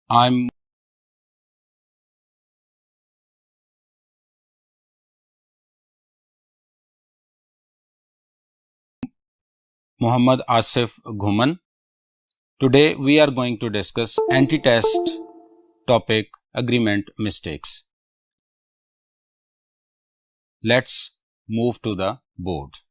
I'm Muhammad Asif Ghuman. Today we are going to discuss anti-test topic agreement mistakes. Let's move to the board.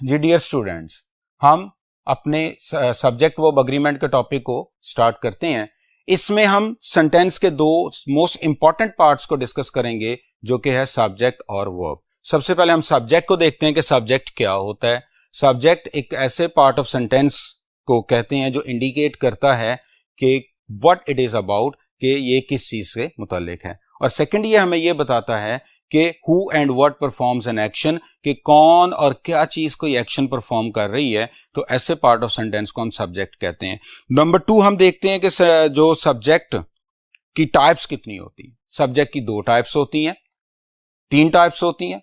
जी dear students, हम अपने subject verb agreement के topic को start करते हैं. इसमें हम सेंटेंस के दो मोस्ट इंपॉर्टेंट पार्ट्स को डिस्कस करेंगे जो कि है सब्जेक्ट और वर्ब. सबसे पहले हम सब्जेक्ट को देखते हैं कि सब्जेक्ट क्या होता है. सब्जेक्ट एक ऐसे पार्ट ऑफ सेंटेंस को कहते हैं जो इंडिकेट करता है कि व्हाट इट इज अबाउट, कि ये किस चीज से मुताल्लिक है. और सेकंड ये हमें ये बताता है कि who and what performs an action, कि कौन और क्या चीज कोई एक्शन परफॉर्म कर रही है. तो ऐसे पार्ट ऑफ सेंटेंस को हम सब्जेक्ट कहते हैं. नंबर 2 हम देखते हैं कि जो सब्जेक्ट की टाइप्स कितनी होती है. सब्जेक्ट की 2 टाइप्स होती हैं, 3 टाइप्स होती हैं.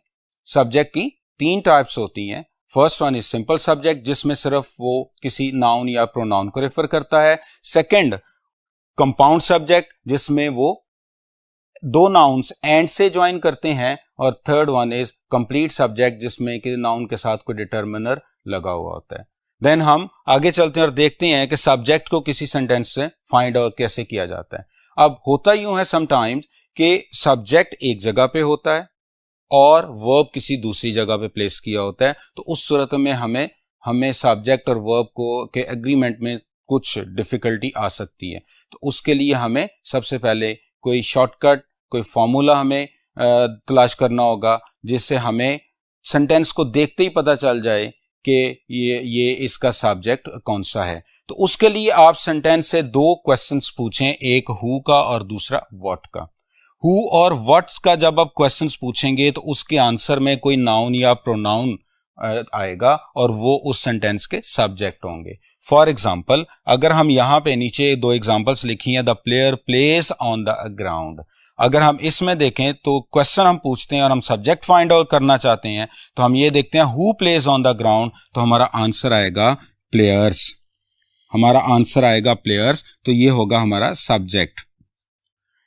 सब्जेक्ट की 3 टाइप्स होती हैं. First one is simple subject, जिसमें सिर्फ वो किसी नाउन या प्रोनाउन को रेफर करता है. सेकंड कंपाउंड सब्जेक्ट, जिसमें वो 2 नाउन्स एंड से ज्वाइन करते हैं. और third one is complete subject, जिसमें कि नाउन के साथ कोई डिटर्मिनर लगा हुआ होता है. देन हम आगे चलते हैं और देखते हैं कि सब्जेक्ट को किसी सेंटेंस से फाइंड आउट कैसे किया जाता है. अब होता यूं है समटाइम्स कि सब्जेक्ट एक जगह पे होता है और वर्ब किसी दूसरी जगह पे प्लेस किया होता है. तो उस सूरत में हमें सब्जेक्ट और वर्ब को के एग्रीमेंट में कुछ डिफिकल्टी आ सकती है. तो उसके लिए हमें सबसे पहले कोई शॉर्टकट, कोई फॉर्मूला हमें तलाश करना होगा, जिससे हमें सेंटेंस को देखते ही पता चल जाए कि ये इसका सब्जेक्ट कौन सा है. तो उसके लिए आप सेंटेंस से 2 क्वेश्चंस पूछें, एक हु का और दूसरा व्हाट का. हु और व्हाट्स का जब आप क्वेश्चंस पूछेंगे तो उसके आंसर में कोई नाउन या प्रोनाउन आएगा और वो उस सेंटेंस के सब्जेक्ट होंगे. फॉर एग्जाम्पल, अगर हम यहां पे नीचे 2 एग्जाम्पल्स लिखी हैं, the player place on the ground. अगर हम इसमें देखें तो क्वेश्चन हम पूछते हैं और हम सब्जेक्ट फाइंड आउट करना चाहते हैं, तो हम ये देखते हैं who plays on the ground, तो हमारा आंसर आएगा प्लेयर्स. हमारा आंसर आएगा प्लेयर्स, तो ये होगा हमारा सब्जेक्ट.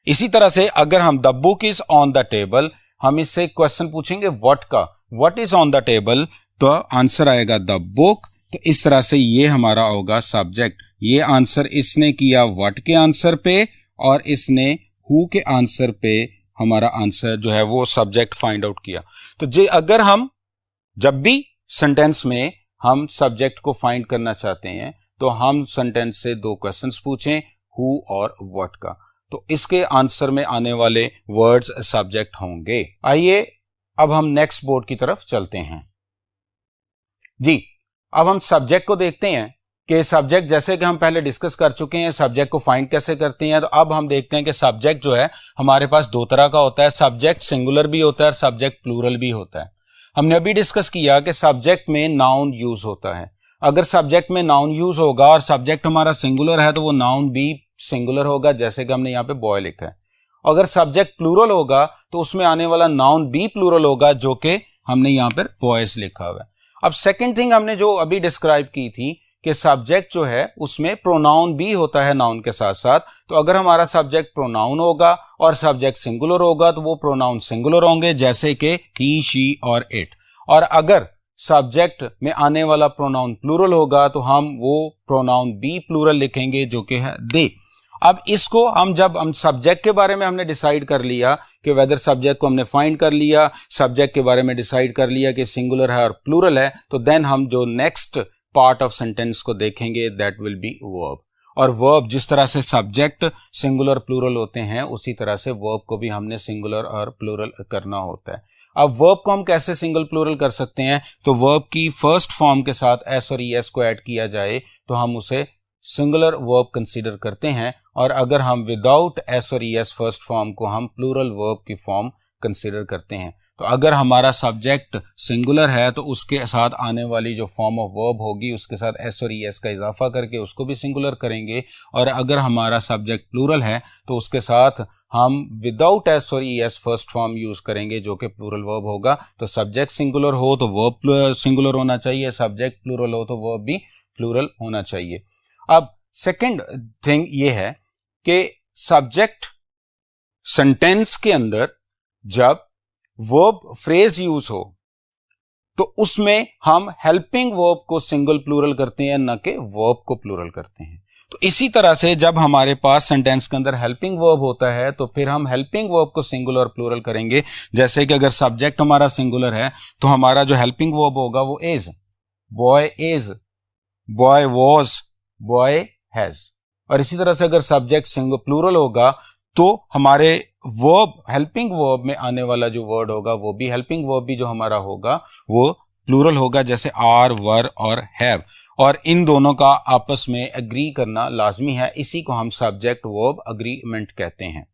इसी तरह से अगर हम the book is on the table, हम इससे क्वेश्चन पूछेंगे व्हाट का, what is on the table, तो आंसर आएगा द बुक. तो इस तरह से ये हमारा होगा सब्जेक्ट. ये आंसर इसने किया व्हाट के आंसर पे और इसने हु के आंसर पे हमारा आंसर जो है वो सब्जेक्ट फाइंड आउट किया. तो जे अगर हम जब भी सेंटेंस में हम सब्जेक्ट को फाइंड करना चाहते हैं तो हम सेंटेंस से 2 क्वेश्चंस पूछें, हु और व्हाट का. तो इसके आंसर में आने वाले वर्ड्स सब्जेक्ट होंगे. आइए अब हम नेक्स्ट बोर्ड की तरफ चलते हैं. जी, अब हम सब्जेक्ट को देखते हैं कि सब्जेक्ट, जैसे कि हम पहले डिस्कस कर चुके हैं, सब्जेक्ट को फाइंड कैसे करते हैं. तो अब हम देखते हैं कि सब्जेक्ट जो है हमारे पास 2 तरह का होता है. सब्जेक्ट सिंगुलर भी होता है और सब्जेक्ट प्लूरल भी होता है. हमने अभी डिस्कस किया कि सब्जेक्ट में नाउन यूज होता है. अगर सब्जेक्ट में नाउन यूज होगा और सब्जेक्ट हमारा सिंगुलर है तो वो नाउन भी सिंगुलर होगा, जैसे कि हमने यहाँ पे बॉय लिखा है. अगर सब्जेक्ट प्लूरल होगा तो उसमें आने वाला नाउन भी प्लूरल होगा, जो कि हमने यहाँ पर बॉयज लिखा हुआ है. अब सेकंड थिंग हमने जो अभी डिस्क्राइब की थी कि सब्जेक्ट जो है उसमें प्रोनाउन भी होता है नाउन के साथ साथ. तो अगर हमारा सब्जेक्ट प्रोनाउन होगा और सब्जेक्ट सिंगुलर होगा तो वो प्रोनाउन सिंगुलर होंगे, जैसे कि ही, शी और इट. और अगर सब्जेक्ट में आने वाला प्रोनाउन प्लूरल होगा तो हम वो प्रोनाउन भी प्लूरल लिखेंगे, जो कि है दे. अब इसको जब हम सब्जेक्ट के बारे में हमने डिसाइड कर लिया कि वेदर सब्जेक्ट को हमने फाइंड कर लिया, सब्जेक्ट के बारे में डिसाइड कर लिया कि सिंगुलर है और प्लूरल है, तो देन हम जो नेक्स्ट पार्ट ऑफ सेंटेंस को देखेंगे दैट विल बी वर्ब. और वर्ब जिस तरह से सब्जेक्ट सिंगुलर प्लूरल होते हैं उसी तरह से वर्ब को भी हमने सिंगुलर और प्लूरल करना होता है. अब वर्ब को हम कैसे सिंगल प्लूरल कर सकते हैं? तो वर्ब की फर्स्ट फॉर्म के साथ एस और ईएस को ऐड किया जाए तो हम उसे सिंगुलर वर्ब कंसीडर करते हैं, और अगर हम विदाउट एस और ईएस फर्स्ट फॉर्म को हम प्लूरल वर्ब की फॉर्म कंसीडर करते हैं. तो अगर हमारा सब्जेक्ट सिंगुलर है तो उसके साथ आने वाली जो फॉर्म ऑफ वर्ब होगी उसके साथ एस और ईएस का इजाफा करके उसको भी सिंगुलर करेंगे. और अगर हमारा सब्जेक्ट प्लूरल है तो उसके साथ हम विदाउट एस और ईएस फर्स्ट फॉर्म यूज करेंगे, जो कि प्लूरल वर्ब होगा. तो सब्जेक्ट सिंगुलर हो तो वर्ब सिंगुलर होना चाहिए, सब्जेक्ट प्लूरल हो तो वर्ब भी प्लूरल होना चाहिए. अब सेकंड थिंग ये है कि सब्जेक्ट सेंटेंस के अंदर जब वर्ब फ्रेज यूज हो तो उसमें हम हेल्पिंग वर्ब को सिंगल प्लूरल करते हैं, न कि वर्ब को प्लूरल करते हैं। तो इसी तरह से जब हमारे पास सेंटेंस के अंदर हेल्पिंग वर्ब होता है तो फिर हम हेल्पिंग वर्ब को सिंगुलर और प्लूरल करेंगे। जैसे कि अगर सब्जेक्ट हमारा सिंगुलर है तो हमारा जो हेल्पिंग वर्ब होगा वो is, boy was, boy has. और इसी तरह से अगर सब्जेक्ट प्लूरल होगा तो हमारे वर्ब, हेल्पिंग वर्ब में आने वाला जो वर्ड होगा वो भी, हेल्पिंग वर्ब भी जो हमारा होगा वो प्लूरल होगा, जैसे आर, वर और हैव। और इन दोनों का आपस में एग्री करना लाजमी है, इसी को हम सब्जेक्ट वर्ब अग्रीमेंट कहते हैं।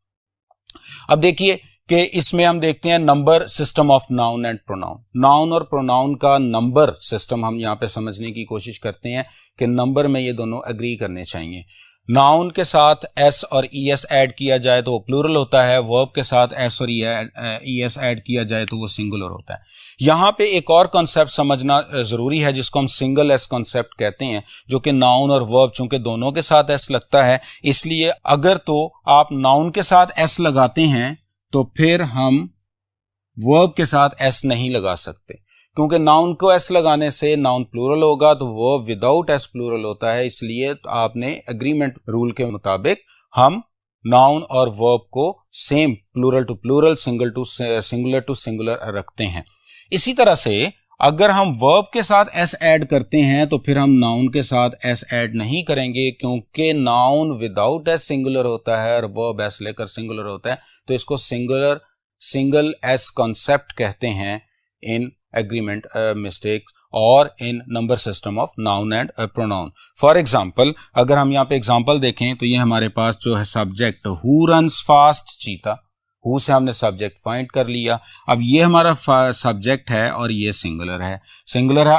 अब देखिए कि इसमें हम देखते हैं number system of noun and pronoun. Noun और प्रोनाउन का नंबर सिस्टम हम यहां पे समझने की कोशिश करते हैं कि नंबर में ये दोनों एग्री करने चाहिए। नाउन के साथ एस और ईएस ऐड किया जाए तो वो प्लूरल होता है, वर्ब के साथ एस और ईएस ऐड किया जाए तो वो सिंगुलर होता है। यहां पे एक और कॉन्सेप्ट समझना जरूरी है जिसको हम सिंगल एस कॉन्सेप्ट कहते हैं, जो कि नाउन और वर्ब चूंकि दोनों के साथ एस लगता है, इसलिए अगर तो आप नाउन के साथ एस लगाते हैं तो फिर हम वर्ब के साथ एस नहीं लगा सकते, क्योंकि नाउन को एस लगाने से नाउन प्लूरल होगा तो वर्ब विदाउट एस प्लूरल होता है। इसलिए आपने एग्रीमेंट रूल के मुताबिक हम नाउन और वर्ब को same plural to plural, singular to singular रखते हैं। इसी तरह से अगर हम वर्ब के साथ एस ऐड करते हैं तो फिर हम नाउन के साथ एस ऐड नहीं करेंगे, क्योंकि नाउन विदाउट एस सिंगुलर होता है और वर्ब एस लेकर सिंगुलर होता है। तो इसको सिंगल एस कॉन्सेप्ट कहते हैं इन एग्रीमेंट मिस्टेक्स और इन number system of noun and pronoun. For example अगर हम यहाँ पे एग्जाम्पल देखें तो ये हमारे पास जो है सब्जेक्ट हु रन्स फास्ट चीता, हु से हमने सब्जेक्ट फाइंड कर लिया। अब ये हमारा सब्जेक्ट है और ये सिंगुलर है।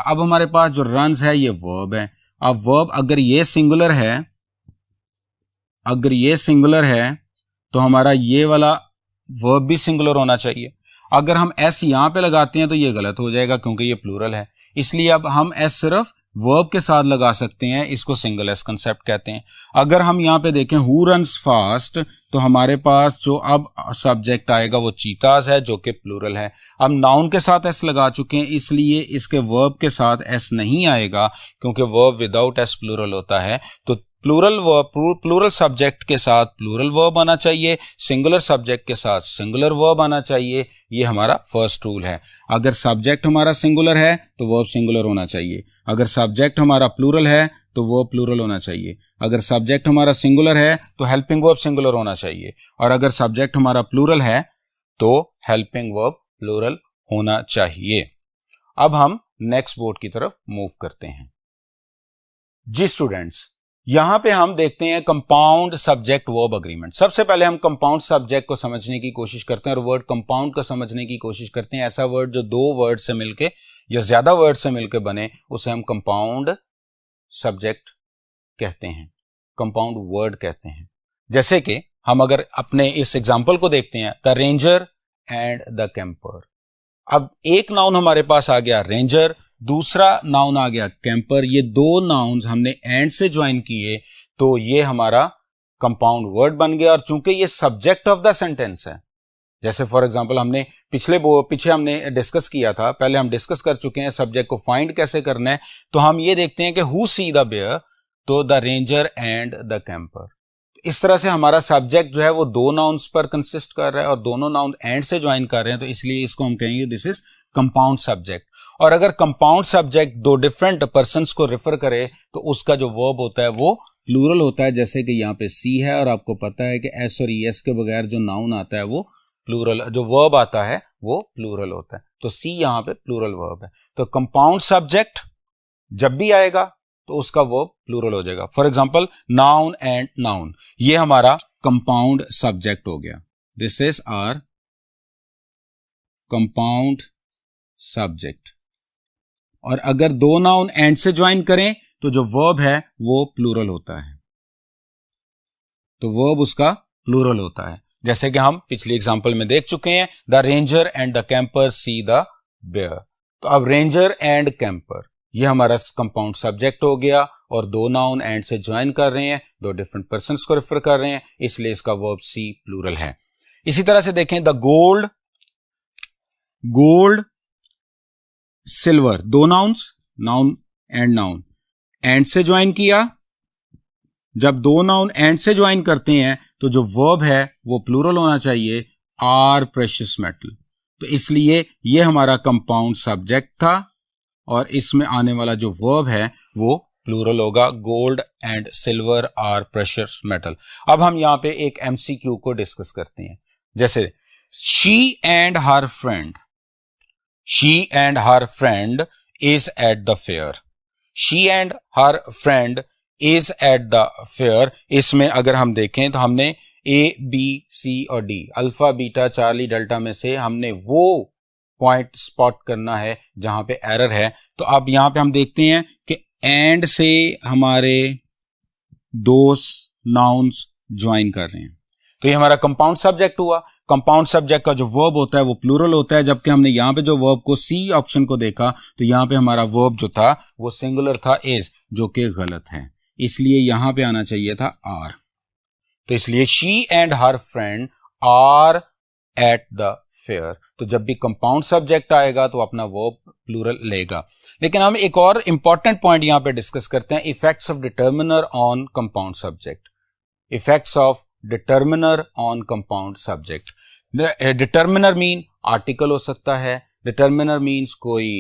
अब हमारे पास जो रन्स है ये वर्ब है। अब वर्ब अगर ये सिंगुलर है तो हमारा ये वाला वर्ब भी सिंगुलर होना चाहिए। अगर हम एस यहां पे लगाते हैं तो ये गलत हो जाएगा क्योंकि ये प्लूरल है, इसलिए अब हम एस सिर्फ वर्ब के साथ लगा सकते हैं, इसको सिंगल एस कंसेप्ट कहते हैं। अगर हम यहां पे देखें हु रन्स फास्ट तो हमारे पास जो अब सब्जेक्ट आएगा वो चीताज है, जो कि प्लूरल है। अब नाउन के साथ एस लगा चुके हैं, इसलिए इसके वर्ब के साथ एस नहीं आएगा, क्योंकि वर्ब विदाउट एस प्लूरल होता है। तो प्लूरल सब्जेक्ट के साथ प्लूरल वर्ब आना चाहिए, सिंगुलर सब्जेक्ट के साथ सिंगुलर वर्ब आना चाहिए। ये हमारा फर्स्ट रूल है। अगर सब्जेक्ट हमारा सिंगुलर है तो वर्ब सिंगुलर होना चाहिए, अगर सब्जेक्ट हमारा प्लूरल है तो वर्ब प्लूरल होना चाहिए, अगर सब्जेक्ट हमारा सिंगुलर है तो हेल्पिंग वर्ब सिंगुलर होना चाहिए, और अगर सब्जेक्ट हमारा प्लूरल है तो हेल्पिंग वर्ब प्लूरल होना चाहिए। अब हम नेक्स्ट बोर्ड की तरफ मूव करते हैं। जी स्टूडेंट्स, यहां पे हम देखते हैं कंपाउंड सब्जेक्ट वर्ब अग्रीमेंट। सबसे पहले हम कंपाउंड सब्जेक्ट को समझने की कोशिश करते हैं और वर्ड कंपाउंड को समझने की कोशिश करते हैं। ऐसा वर्ड जो दो वर्ड से मिलके या ज्यादा वर्ड से मिलकर बने उसे हम कंपाउंड सब्जेक्ट कहते हैं, कंपाउंड वर्ड कहते हैं। जैसे कि हम अगर अपने इस एग्जाम्पल को देखते हैं, the ranger and the camper. अब एक नाउन हमारे पास आ गया रेंजर, दूसरा नाउन आ गया कैंपर। ये दो नाउन्स हमने एंड से ज्वाइन किए तो ये हमारा कंपाउंड वर्ड बन गया। और चूंकि ये सब्जेक्ट ऑफ द सेंटेंस है, जैसे फॉर एग्जांपल हमने पीछे हमने डिस्कस किया था, पहले हम डिस्कस कर चुके हैं सब्जेक्ट को फाइंड कैसे करना है। तो हम ये देखते हैं कि हु सी द बेयर, तो the ranger and the camper. इस तरह से हमारा सब्जेक्ट जो है वो दो नाउन्स पर कंसिस्ट कर रहा है और दोनों नाउन एंड से ज्वाइन कर रहे हैं, तो इसलिए इसको हम कहेंगे दिस इज कंपाउंड सब्जेक्ट। और अगर कंपाउंड सब्जेक्ट दो डिफरेंट पर्सन्स को रेफर करे तो उसका जो वर्ब होता है वो प्लूरल होता है। जैसे कि यहाँ पे सी है और आपको पता है कि एस और ईएस के बगैर जो नाउन आता है वो प्लूरल, जो वर्ब आता है वो प्लूरल होता है। तो सी यहाँ पे प्लूरल वर्ब है। तो कंपाउंड सब्जेक्ट जब भी आएगा तो उसका वर्ब प्लूरल हो जाएगा। For example noun and noun, ये हमारा कंपाउंड सब्जेक्ट हो गया। This is our compound subject. और अगर दो नाउन एंड से ज्वाइन करें तो जो वर्ब है वो प्लूरल होता है, तो वर्ब उसका प्लूरल होता है। जैसे कि हम पिछली एग्जांपल में देख चुके हैं, the ranger and the camper see the bear. तो अब रेंजर एंड कैंपर ये हमारा कंपाउंड सब्जेक्ट हो गया और दो नाउन एंड से ज्वाइन कर रहे हैं, दो डिफरेंट पर्सन्स को रेफर कर रहे हैं, इसलिए इसका वर्ब सी प्लूरल है। इसी तरह से देखें द गोल्ड सिल्वर, दो नाउन्स, नाउन एंड से ज्वाइन किया। जब दो नाउन एंड से ज्वाइन करते हैं तो जो वर्ब है वो प्लूरल होना चाहिए, आर प्रेशियस मेटल। तो इसलिए ये हमारा कंपाउंड सब्जेक्ट था और इसमें आने वाला जो वर्ब है वो प्लूरल होगा, gold and silver are precious metal. अब हम यहां पे एक एमसीक्यू को डिस्कस करते हैं, जैसे she and her friend is eight the fair. She and her friend is eight the fair, इसमें अगर हम देखें तो हमने ए बी सी और D, alpha beta Charlie delta में से हमने वो पॉइंट स्पॉट करना है जहां पे एरर है। तो अब यहां पे हम देखते हैं कि एंड से हमारे दो नाउन्स ज्वाइन कर रहे हैं, तो ये हमारा कंपाउंड सब्जेक्ट हुआ। कंपाउंड सब्जेक्ट का जो वर्ब होता है वो प्लूरल होता है, जबकि हमने यहां पे जो वर्ब को सी ऑप्शन को देखा तो यहां पे हमारा वर्ब जो था वो सिंगुलर था, इज, जो कि गलत है, इसलिए यहां पे आना चाहिए था आर। तो इसलिए she and her friend are at the fair. तो जब भी कंपाउंड सब्जेक्ट आएगा तो अपना वर्ब प्लूरल लेगा। लेकिन हम एक और इंपॉर्टेंट पॉइंट यहां पे डिस्कस करते हैं, effects of determiner on compound subject. Effects of determiner on compound subject. Determiner mean article हो सकता है, डिटर्मिनर मीन्स कोई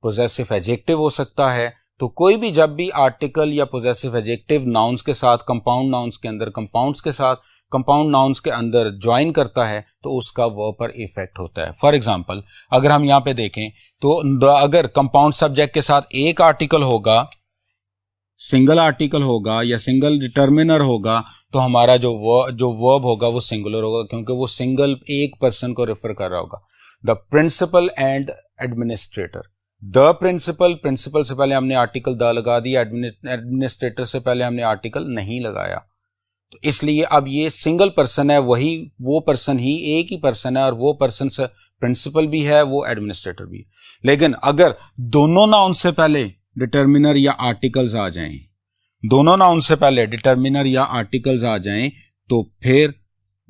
पोजेसिव एडजेक्टिव हो सकता है। तो कोई भी जब भी आर्टिकल या पोजेसिव एडजेक्टिव नाउन्स के साथ, कंपाउंड नाउन्स के अंदर, कंपाउंड्स के साथ, कंपाउंड नाउन्स के अंदर ज्वाइन करता है तो उसका वर्ब पर इफेक्ट होता है। फॉर एग्जांपल अगर हम यहां पे देखें तो अगर कंपाउंड सब्जेक्ट के साथ एक आर्टिकल होगा, सिंगल आर्टिकल होगा या सिंगल डिटर्मिनर होगा, तो हमारा जो वर्ब होगा वो सिंगुलर होगा, क्योंकि वो सिंगल एक पर्सन को रेफर कर रहा होगा। The principal and administrator, the principal से पहले हमने आर्टिकल द लगा दिया, एडमिनिस्ट्रेटर से पहले हमने आर्टिकल नहीं लगाया, तो इसलिए अब ये सिंगल पर्सन है, वही वो पर्सन ही एक ही पर्सन है और वो पर्सन से प्रिंसिपल भी है, वो एडमिनिस्ट्रेटर भी है। लेकिन अगर दोनों नाउन से पहले डिटर्मिनर या आर्टिकल्स आ जाएं, दोनों नाउन से पहले डिटर्मिनर या आर्टिकल्स आ जाएं तो फिर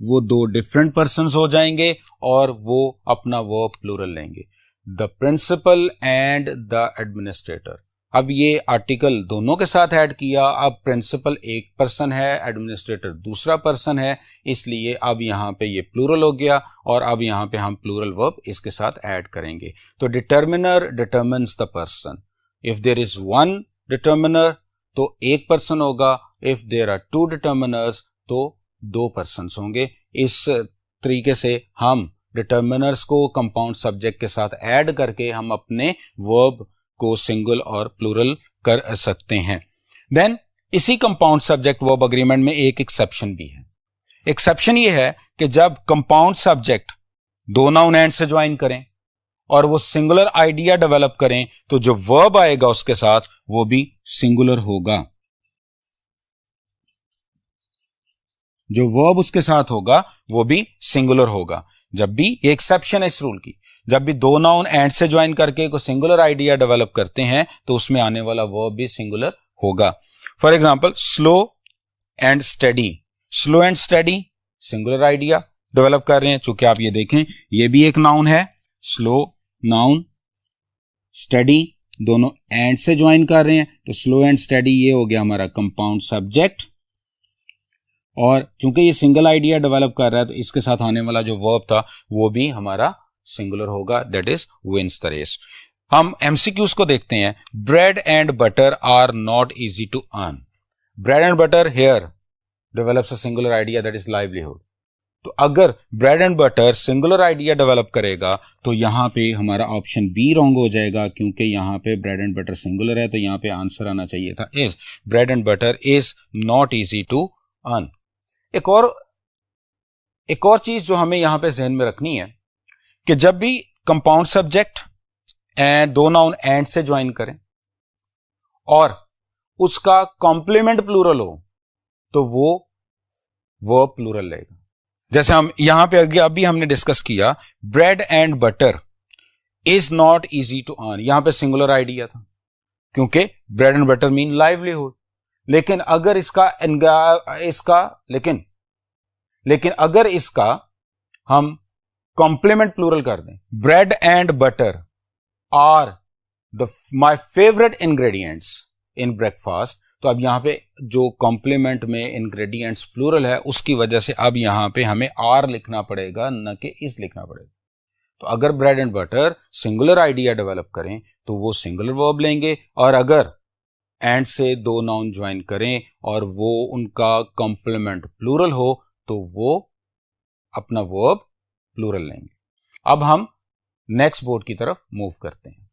वो दो डिफरेंट पर्सन्स हो जाएंगे और वो अपना वर्ब प्लूरल लेंगे, the principal and the administrator. अब ये आर्टिकल दोनों के साथ ऐड किया, अब प्रिंसिपल एक पर्सन है, एडमिनिस्ट्रेटर दूसरा पर्सन है, इसलिए अब यहां पे ये प्लूरल हो गया और अब यहां पे हम प्लूरल वर्ब इसके साथ ऐड करेंगे। तो determiner determines the person, if there is one determiner तो एक पर्सन होगा, if there are two determiners तो दो पर्सन्स होंगे। इस तरीके से हम डिटर्मिनर्स को कंपाउंड सब्जेक्ट के साथ ऐड करके हम अपने वर्ब को सिंगल और प्लूरल कर सकते हैं। देन इसी कंपाउंड सब्जेक्ट वर्ब अग्रीमेंट में एक एक्सेप्शन भी है। एक्सेप्शन ये है कि जब कंपाउंड सब्जेक्ट दो नाउन एंड से ज्वाइन करें और वो सिंगुलर आइडिया डेवलप करें तो जो वर्ब आएगा उसके साथ वो भी सिंगुलर होगा, जो वर्ब उसके साथ होगा वो भी सिंगुलर होगा। जब भी ये एक्सेप्शन है इस रूल की, जब भी दो नाउन एंड से ज्वाइन करके कोई सिंगुलर आइडिया डेवलप करते हैं तो उसमें आने वाला वर्ब भी सिंगुलर होगा। For example slow and study, slow and study singular idea develop कर रहे हैं, चूंकि आप ये देखें ये भी एक नाउन है, स्लो नाउन, स्टडी दोनों एंड से ज्वाइन कर रहे हैं, तो स्लो एंड स्टडी ये हो गया हमारा कंपाउंड सब्जेक्ट, और चूंकि ये सिंगल आइडिया डेवलप कर रहा है तो इसके साथ आने वाला जो वर्ब था वो भी हमारा सिंगुलर होगा, that is wins the race. हम एमसीक्यूज को देखते हैं। Bread and butter are not easy to earn, bread and butter here develops a singular idea that is livelihood. तो अगर bread and butter singular idea develop करेगा तो यहां पे हमारा ऑप्शन बी रॉन्ग हो जाएगा, क्योंकि यहां पे ब्रेड एंड बटर सिंगुलर है, तो यहां पे आंसर आना चाहिए था is bread and butter is not easy to earn. एक और चीज जो हमें यहां पे ज़हन में रखनी है कि जब भी कंपाउंड सब्जेक्ट एंड दो नाउन एंड से ज्वाइन करें और उसका कॉम्प्लीमेंट प्लूरल हो तो वो वर्ब प्लूरल लेगा। जैसे हम यहां पे अभी हमने डिस्कस किया bread and butter is not easy to earn, यहां पे सिंगुलर आइडिया था क्योंकि bread and butter mean livelihood, लेकिन अगर अगर इसका हम कॉम्प्लीमेंट प्लूरल कर दें, bread and butter are my favourite ingredients in breakfast, तो अब यहां पे जो कॉम्प्लीमेंट में इंग्रेडिएंट्स प्लूरल है उसकी वजह से अब यहां पे हमें आर लिखना पड़ेगा, न कि इस लिखना पड़ेगा। तो अगर bread and butter singular idea develop करें तो वो सिंगुलर वर्ब लेंगे, और अगर एंड से दो नाउन ज्वाइन करें और वो उनका कॉम्प्लीमेंट प्लूरल हो तो वो अपना वर्ब प्लूरल लेंगे। अब हम नेक्स्ट बोर्ड की तरफ मूव करते हैं।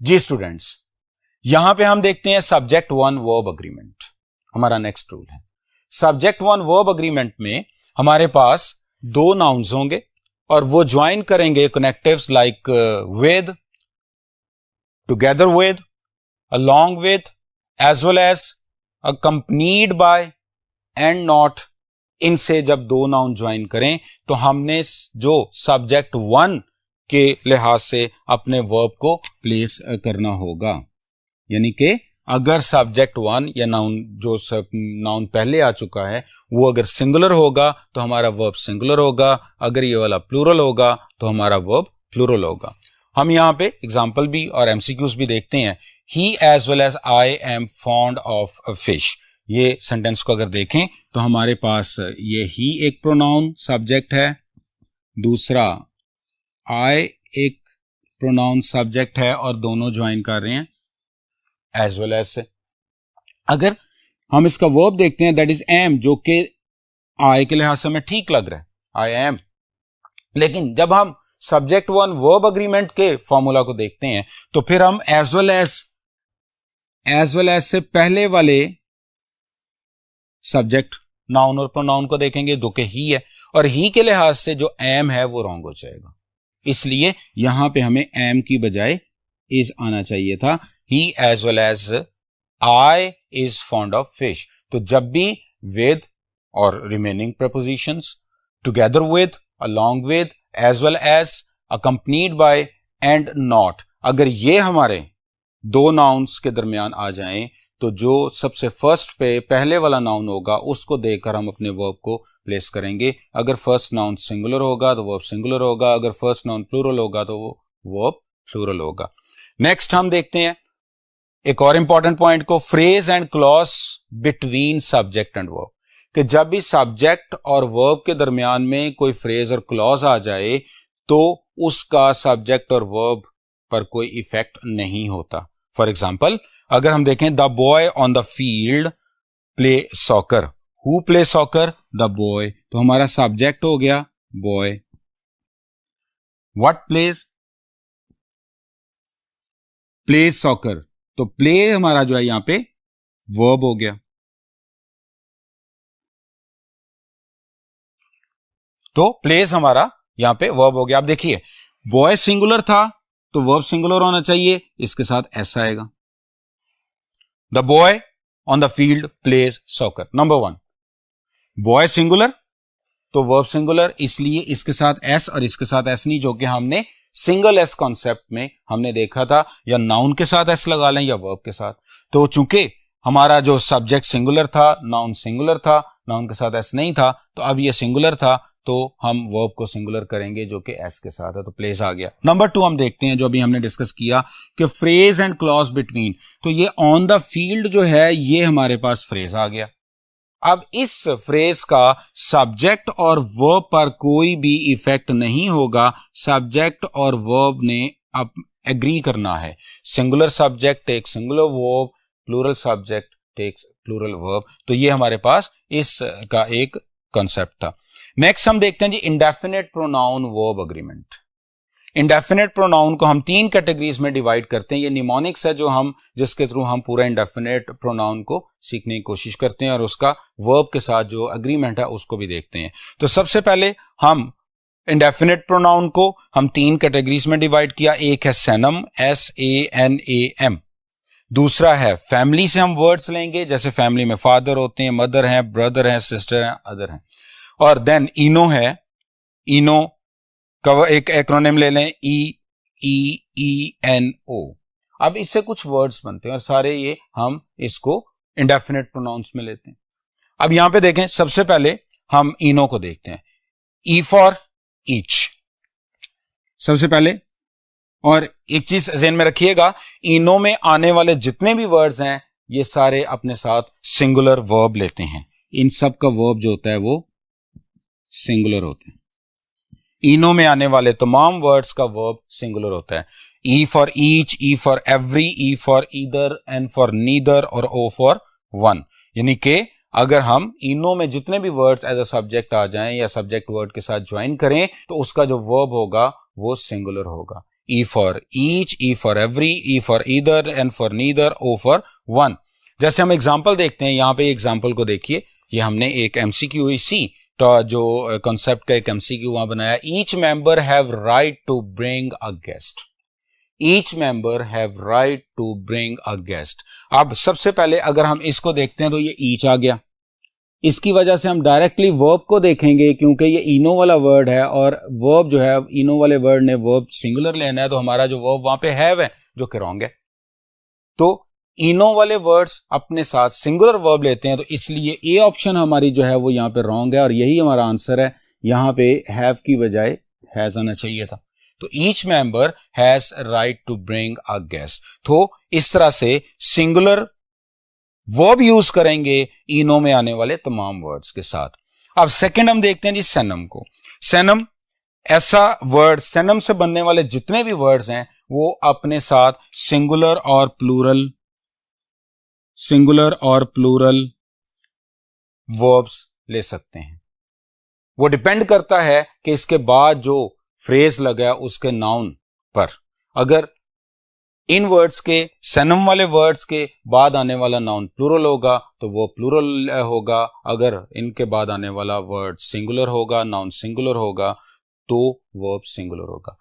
जी स्टूडेंट्स, यहां पे हम देखते हैं सब्जेक्ट वन वर्ब अग्रीमेंट हमारा नेक्स्ट रूल है। सब्जेक्ट वन वर्ब अग्रीमेंट में हमारे पास दो नाउन्स होंगे और वो ज्वाइन करेंगे connectives like with, together with, along with, as well as, accompanied by and not। इनसे जब दो नाउन ज्वाइन करें तो हमने जो सब्जेक्ट वन के लिहाज से अपने वर्ब को प्लेस करना होगा। यानी कि अगर सब्जेक्ट वन या नाउन जो नाउन पहले आ चुका है वो अगर सिंगुलर होगा तो हमारा वर्ब सिंगुलर होगा, अगर ये वाला प्लूरल होगा तो हमारा वर्ब प्लूरल होगा। हम यहां पे एग्जाम्पल भी और एमसीक्यूज भी देखते हैं। He as well as I am fond of a fish। ये सेंटेंस को अगर देखें तो हमारे पास ये ही एक प्रोनाउन सब्जेक्ट है, दूसरा I एक प्रोनाउन सब्जेक्ट है और दोनों ज्वाइन कर रहे हैं as well as से। अगर हम इसका वर्ब देखते हैं दैट इज am, जो कि I के लिहाज से हमें ठीक लग रहा है, I am। लेकिन जब हम सब्जेक्ट वन वर्ब अग्रीमेंट के फॉर्मूला को देखते हैं तो फिर हम एज वेल एज से पहले वाले सब्जेक्ट नाउन और प्रोनाउन को देखेंगे जो कि ही है, और ही के लिहाज से जो एम है वो रॉन्ग हो जाएगा। इसलिए यहां पे हमें एम की बजाय इज आना चाहिए था। He as well as I is fond of fish. तो जब भी विद और remaining prepositions, together with, along with, as well as, accompanied by and not, अगर ये हमारे दो नाउन्स के दरमियान आ जाएं तो जो सबसे फर्स्ट पे पहले वाला नाउन होगा उसको देखकर हम अपने वर्ब को प्लेस करेंगे। अगर फर्स्ट नाउन सिंगुलर होगा तो वर्ब सिंगुलर होगा, अगर फर्स्ट नाउन प्लूरल होगा तो वो वर्ब प्लूरल होगा। नेक्स्ट हम देखते हैं एक और इंपॉर्टेंट पॉइंट को, phrase and clause between subject and verb, कि जब भी सब्जेक्ट और वर्ब के दरमियान में कोई फ्रेज और क्लॉज आ जाए तो उसका सब्जेक्ट और वर्ब पर कोई इफेक्ट नहीं होता। फॉर एग्जाम्पल अगर हम देखें the boy on the field play soccer, who play soccer, the boy, तो हमारा सब्जेक्ट हो गया boy. What plays, play soccer, तो प्ले हमारा जो है यहां पे वर्ब हो गया। तो प्लेस हमारा यहां पे वर्ब हो गया। अब देखिए बॉय सिंगुलर था तो वर्ब सिंगुलर होना चाहिए, इसके साथ एस आएगा। The boy on the field plays soccer, number one. Boy singular तो वर्ब सिंगुलर, इसलिए इसके साथ एस और इसके साथ एस नहीं, जो कि हमने सिंगल एस कॉन्सेप्ट में हमने देखा था, या नाउन के साथ एस लगा लें या वर्ब के साथ। तो चूंकि हमारा जो सब्जेक्ट सिंगुलर था, नाउन सिंगुलर था, नाउन के साथ एस नहीं था, तो अब ये सिंगुलर था तो हम वर्ब को सिंगुलर करेंगे जो कि एस के साथ है, तो प्लेस आ गया। नंबर टू हम देखते हैं जो अभी हमने डिस्कस किया कि फ्रेज एंड क्लॉज बिटवीन, तो ये ऑन द फील्ड जो है ये हमारे पास फ्रेज आ गया। अब इस फ्रेज का सब्जेक्ट और वर्ब पर कोई भी इफेक्ट नहीं होगा, सब्जेक्ट और वर्ब ने अब एग्री करना है। Singular subject takes singular verb, plural subject takes plural verb, तो ये हमारे पास इसका एक कॉन्सेप्ट था। नेक्स्ट हम देखते हैं जी indefinite pronoun verb agreement. Indefinite pronoun को हम तीन कैटेगरीज में डिवाइड करते हैं। ये निमोनिक्स है जो हम जिसके थ्रू हम पूरा इंडेफिनेट प्रोनाउन को सीखने की कोशिश करते हैं और उसका वर्ब के साथ जो अग्रीमेंट है उसको भी देखते हैं। तो सबसे पहले हम इंडेफिनेट प्रोनाउन को हम तीन कैटेगरीज में डिवाइड किया। एक है सैनम, SANAM। दूसरा है फैमिली से हम वर्ड्स लेंगे, जैसे फैमिली में फादर होते हैं, मदर हैं, ब्रदर हैं, सिस्टर हैं, अदर हैं। और देन इनो है, इनो का एक एक्रोनिम ले लें, EEENO। अब इससे कुछ वर्ड्स बनते हैं और सारे ये हम इसको इंडेफिनिट प्रोनाउंस में लेते हैं। अब यहां पे देखें, सबसे पहले हम इनो को देखते हैं। ई फॉर ईच सबसे पहले, और एक चीज ज़हन में रखिएगा, इनो में आने वाले जितने भी वर्ड्स हैं ये सारे अपने साथ सिंगुलर वर्ब लेते हैं। इन सब का वर्ब जो होता है वो सिंगुलर होता है। इनो में आने वाले तमाम वर्ड्स का वर्ब सिंगुलर होता है। E for each, E for every, E for either, N for neither और ओ फॉर वन। यानी कि अगर हम इनो में जितने भी वर्ड्स एज अ सब्जेक्ट आ जाएं या सब्जेक्ट वर्ड के साथ ज्वाइन करें तो उसका जो वर्ब होगा वो सिंगुलर होगा। E for each, E for every, E for either, N for neither, O for one. जैसे हम एग्जाम्पल देखते हैं, यहां पे एग्जाम्पल को देखिए, ये हमने एक एमसीक्यू सी तो जो कॉन्सेप्ट का एक एमसीक्यू वहां बनाया। Each member have right to bring a guest. Each member have right to bring a guest. अब सबसे पहले अगर हम इसको देखते हैं तो ये ईच आ गया। इसकी वजह से हम डायरेक्टली वर्ब को देखेंगे, क्योंकि ये इनो वाला वर्ड है और वर्ब जो है इनो वाले वर्ड ने वर्ब सिंगुलर लेना है, तो हमारा जो वर्ब वहां पे हैव है जो कि रॉन्ग है। तो इनो वाले वर्ड्स अपने साथ सिंगुलर वर्ब लेते हैं, तो इसलिए ए ऑप्शन हमारी जो है वो यहां पे रॉन्ग है और यही हमारा आंसर है। यहां पे हैव की बजाय हैज आना चाहिए था। तो each member has right to bring a guest. तो इस तरह से सिंगुलर वर्ब यूज करेंगे इनो में आने वाले तमाम वर्ड्स के साथ। अब सेकंड हम देखते हैं जी सैनम को। सैनम ऐसा वर्ड, सैनम से बनने वाले जितने भी वर्ड्स हैं वो अपने साथ सिंगुलर और प्लूरल वर्ब्स ले सकते हैं। वो डिपेंड करता है कि इसके बाद जो फ्रेज लगा है उसके नाउन पर। अगर इन वर्ड्स के सैनम वाले वर्ड्स के बाद आने वाला नाउन प्लूरल होगा तो वो प्लूरल होगा। अगर इनके बाद आने वाला वर्ड सिंगुलर होगा, नाउन सिंगुलर होगा, तो वर्ब सिंगुलर होगा।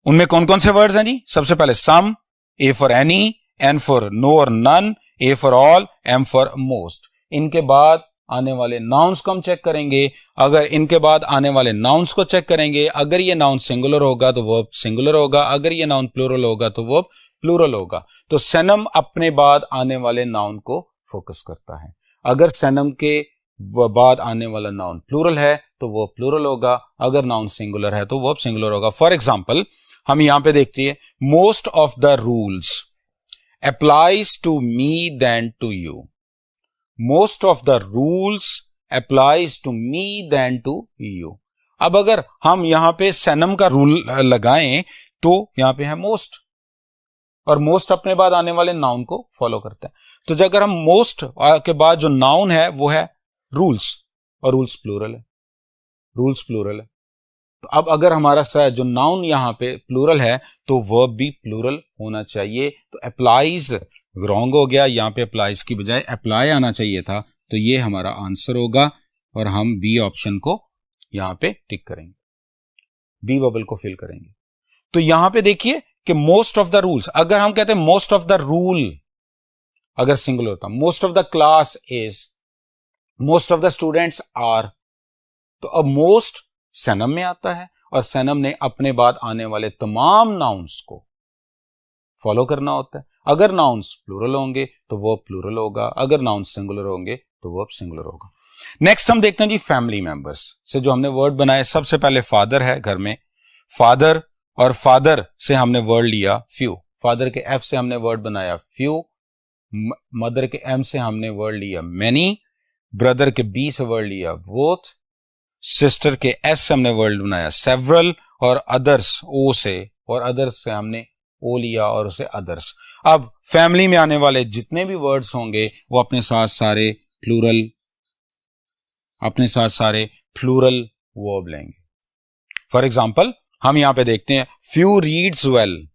उनमें कौन कौन से वर्ड्स हैं जी? सबसे पहले some, A for any, N for no और none, A for all, M for most. इनके बाद आने वाले नाउन्स को हम चेक करेंगे। अगर इनके बाद आने वाले नाउन्स को चेक करेंगे, अगर ये नाउन सिंगुलर होगा तो वर्ब सिंगुलर होगा, अगर ये नाउन प्लूरल होगा तो वर्ब प्लूरल होगा। तो सैनम अपने बाद आने वाले नाउन को फोकस करता है। अगर सैनम के बाद आने वाला नाउन प्लूरल है तो वो प्लूरल होगा, अगर नाउन सिंगुलर है तो वर्ब सिंगुलर होगा। फॉर एग्जाम्पल हम यहां पे देखते हैं, most of the rules applies to me than to you. Most of the rules applies to me than to you. अब अगर हम यहां पे सैनम का रूल लगाएं तो यहां पे है मोस्ट, और मोस्ट अपने बाद आने वाले नाउन को फॉलो करता है। तो अगर हम मोस्ट के बाद जो नाउन है वो है रूल्स, और रूल्स प्लूरल है, रूल्स प्लूरल है। तो अब अगर हमारा जो नाउन यहां पे प्लूरल है तो वर्ब भी प्लूरल होना चाहिए। तो अप्लाइज रॉन्ग हो गया, यहां पे अप्लाइज की बजाय अप्लाई आना चाहिए था। तो ये हमारा आंसर होगा और हम बी ऑप्शन को यहां पे टिक करेंगे, बी बबल को फिल करेंगे। तो यहां पे देखिए कि मोस्ट ऑफ द रूल्स, अगर हम कहते हैं मोस्ट ऑफ द रूल, अगर सिंगुलर होता, most of the class is, most of the students are, तो अब मोस्ट सैनम में आता है और सैनम ने अपने बाद आने वाले तमाम नाउन्स को फॉलो करना होता है। अगर नाउन्स प्लूरल होंगे तो वर्ब प्लूरल होगा, अगर नाउन्स सिंगुलर होंगे तो वर्ब सिंगुलर होगा। नेक्स्ट हम देखते हैं जी फैमिली मेंबर्स से जो हमने वर्ड बनाए। सबसे पहले फादर है घर में, फादर, और फादर से हमने वर्ड लिया फ्यू, फादर के एफ से हमने वर्ड बनाया फ्यू, मदर के एम से हमने वर्ड लिया मेनी, ब्रदर के बी से वर्ड लिया बोथ, सिस्टर के एस से हमने वर्ड बनाया सेवरल, और अदर्स ओ से, और अदर्स से हमने ओ लिया और उसे अदर्स। अब फैमिली में आने वाले जितने भी वर्ड्स होंगे वो अपने साथ सारे प्लूरल वर्ब लेंगे। फॉर एग्जाम्पल हम यहां पे देखते हैं, few reads well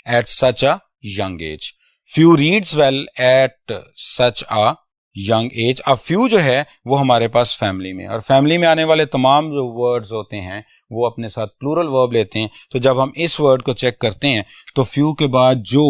at such a young age. Few reads well at such a young age. अब फ्यू जो है वो हमारे पास फैमिली में, और फैमिली में आने वाले तमाम जो वर्ड्स होते हैं वो अपने साथ प्लूरल वर्ब लेते हैं। तो जब हम इस वर्ड को चेक करते हैं तो फ्यू के बाद जो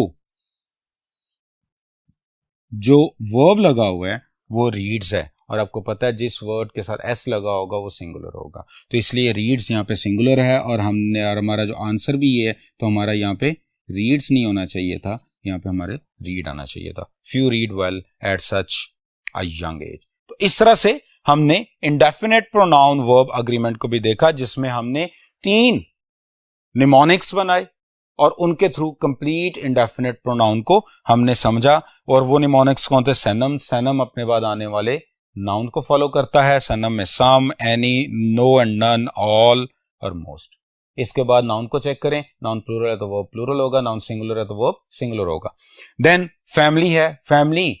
वर्ब लगा हुआ है वो रीड्स है, और आपको पता है जिस वर्ड के साथ एस लगा होगा वो सिंगुलर होगा। तो इसलिए रीड्स यहाँ पे सिंगुलर है, और हमारा जो आंसर भी ये है तो हमारा यहाँ पे रीड्स नहीं होना चाहिए था, यहाँ पे हमारे रीड आना चाहिए था, few read well at such a young age. तो इस तरह से हमने इंडेफिनेट प्रोनाउन वर्ब अग्रीमेंट को भी देखा, जिसमें हमने 3 निमोनिक्स बनाए और उनके थ्रू कंप्लीट इंडेफिनेट प्रोनाउन को हमने समझा। और वो निमोनिक्स कौन थे? सैनम। सैनम अपने बाद आने वाले नाउन को फॉलो करता है। सैनम में some, any, no and none, all और मोस्ट। इसके बाद नाउन को चेक करें, नाउन प्लूरल है तो वर्ब प्लूरल होगा, नाउन सिंगुलर है तो वर्ब सिंगुलर होगा। देन फैमिली है, फैमिली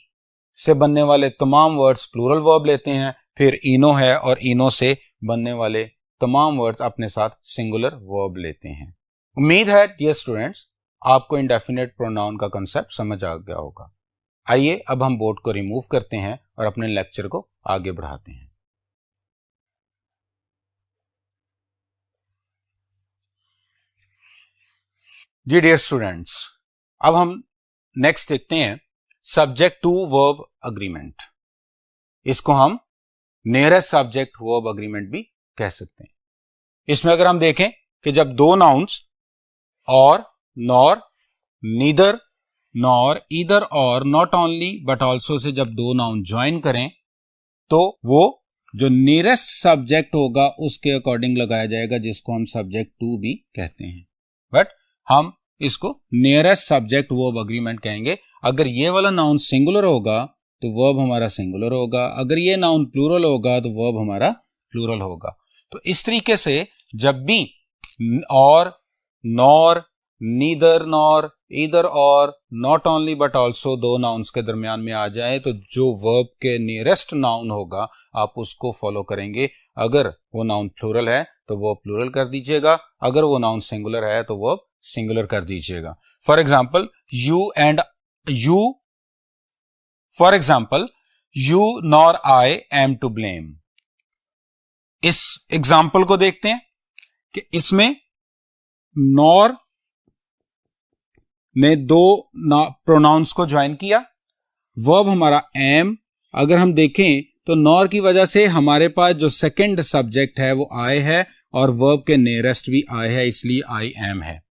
से बनने वाले तमाम वर्ड्स प्लूरल वर्ब लेते हैं। फिर इनो है और इनो से बनने वाले तमाम वर्ड्स अपने साथ सिंगुलर वर्ब लेते हैं। उम्मीद है डियर स्टूडेंट्स आपको इंडेफिनेट प्रोनाउन का कांसेप्ट समझ आ गया होगा। आइए अब हम बोर्ड को रिमूव करते हैं और अपने लेक्चर को आगे बढ़ाते हैं। जी डियर स्टूडेंट्स, अब हम नेक्स्ट देखते हैं सब्जेक्ट टू वर्ब अग्रीमेंट। इसको हम नियरेस्ट सब्जेक्ट वर्ब अग्रीमेंट भी कह सकते हैं। इसमें अगर हम देखें कि जब दो नाउन्स और, नॉर, नीदर, नॉर, ईदर और, not only but also say जब दो नाउन ज्वाइन करें तो वो जो नियरेस्ट सब्जेक्ट होगा उसके अकॉर्डिंग लगाया जाएगा, जिसको हम सब्जेक्ट टू भी कहते हैं। बट हम इसको नियरेस्ट सब्जेक्ट वर्ब अग्रीमेंट कहेंगे। अगर ये वाला नाउन सिंगुलर होगा तो वर्ब हमारा सिंगुलर होगा, अगर ये नाउन प्लूरल होगा तो वर्ब हमारा प्लूरल होगा। तो इस तरीके से जब भी और, नॉर, नीदर नॉर, ईदर और, नॉट ओनली बट ऑल्सो दो नाउन्स के दरमियान में आ जाए तो जो वर्ब के नियरेस्ट नाउन होगा आप उसको फॉलो करेंगे। अगर वो नाउन प्लूरल है तो वो प्लूरल कर दीजिएगा, अगर वो नाउन सिंगुलर है तो वो सिंगुलर कर दीजिएगा। For example you and you, for example you nor I am to blame. इस एग्जाम्पल को देखते हैं कि इसमें नॉर ने दो प्रोनाउंस को ज्वाइन किया, वर्ब हमारा एम। अगर हम देखें तो नॉर की वजह से हमारे पास जो सेकंड सब्जेक्ट है वो आई है और वर्ब के नियरेस्ट भी आई है, इसलिए आई एम है।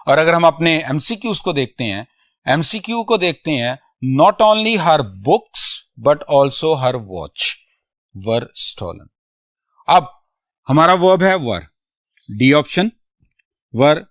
और अगर हम अपने एमसीक्यूज को देखते हैं, एमसीक्यू को देखते हैं, not only her books but also her watch were stolen. अब हमारा वर्ब है वर, डी ऑप्शन वर